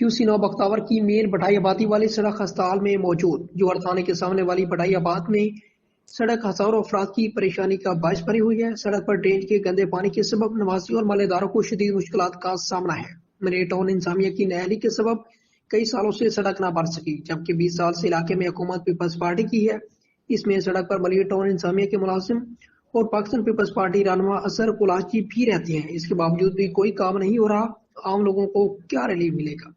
QC 9 بختاور کی مین بٹائی آبادی والی سڑک ہسپتال میں موجود جوہر تھانے کے سامنے والی بٹائی آباد میں سڑک ہزاروں افراد کی پریشانی کا باعث بنی ہوئی ہے۔ سڑک پر ڈرینیج کے گندے پانی کے سبب نواسی اور محلے داروں کو شدید مشکلات کا سامنا ہے۔ ملے ٹاؤن انتظامیہ کی نااہلی کے سبب کئی سالوں سے سڑک نہ بن سکی، جبکہ 20 سال سے علاقے میں حکومت پیپلز پارٹی کی ہے۔ اس میں سڑک پر ملے ٹاؤن انتظامیہ کے ملازم اور پاکستان پیپلز پارٹی رہنما اظہر کولاچی بھی رہتے ہیں۔ اس کے باوجود بھی کوئی کام نہیں ہو رہا، عام لوگوں کو کیا ریلیف ملے گا؟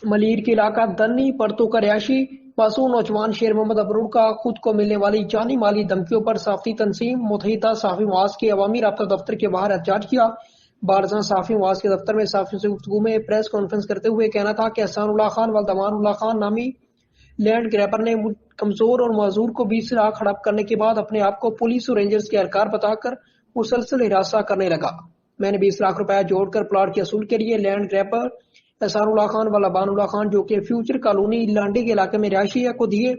ملیر کے علاقہ دنی پرتو کا رہائشی معصوم نوجوان شیر محمد ابرور کا خود کو ملنے والی جانی مالی دھمکیوں پر صحافتی تنظیم متحدہ صحافی مواز کے عوامی رابطہ دفتر کے باہر احتجاج کیا۔ بارزاں صحافی مواز کے دفتر میں صحافیوں سے گفتگو میں پریس کانفرنس کرتے ہوئے کہنا تھا کہ احسان اللہ خان والدمان اللہ خان نامی لینڈ گریبر نے کمزور اور معذور کو 20 لاکھ ہڑپ کرنے کے بعد اپنے آپ کو پولیس اور رینجرز کے اہلکار بتا کر مسلسل ہراساں کرنے لگا۔ میں نے 20 لاکھ روپے جوڑ کر پلاٹ کے اصول کے لیے لینڈ گریبر احسان اللہ خان والدمان اللہ خان جو کہ فیوچر کالونی لانڈی کے علاقے میں رہائشی ہے کو دیے۔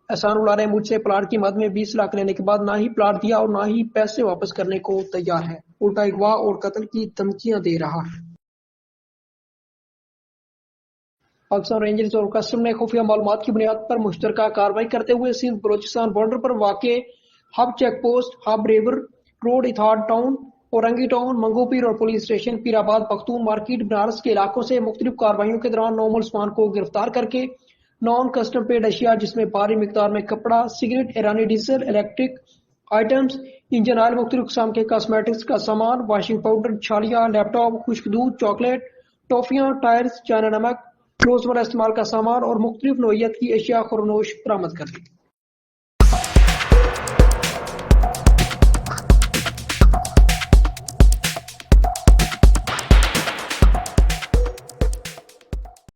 احسان اللہ نے مجھ سے پلاٹ کی مد میں 20 لاکھ لینے کے بعد نہ ہی پلاٹ دیا اور نہ ہی پیسے واپس کرنے کو تیار ہے، الٹا اغوا اور قتل کی دھمکیاں دے رہا ہے۔ پاکستان رینجرز اور کسٹم نے خفیہ معلومات کی بنیاد پر مشترکہ کارروائی کرتے ہوئے سندھ بلوچستان بارڈر پر واقع Hub check post, Hub river road, اتھارڈ ٹاؤن، اورنگی ٹاؤن، منگو پیر اور پولیس اسٹیشن پیر آباد پختون مارکیٹ بنارس کے علاقوں سے مختلف کارروائیوں کے دوران 9 ملزمان کو گرفتار کر کے نان کسٹم پیڈ اشیاء جس میں بھاری مقدار میں کپڑا، سگریٹ، ایرانی diesel, electric items, engine oil, مختلف قسم کے کاسمیٹکس کا سامان، واشنگ پاؤڈر، چھالیاں، لیپ ٹاپ، خشک دودھ، چاکلیٹ، ٹافیاں، ٹائرز، چائنا نمک، روزمرہ استعمال کا سامان اور مختلف نوعیت کی اشیاء خورنوش برآمد کر لی۔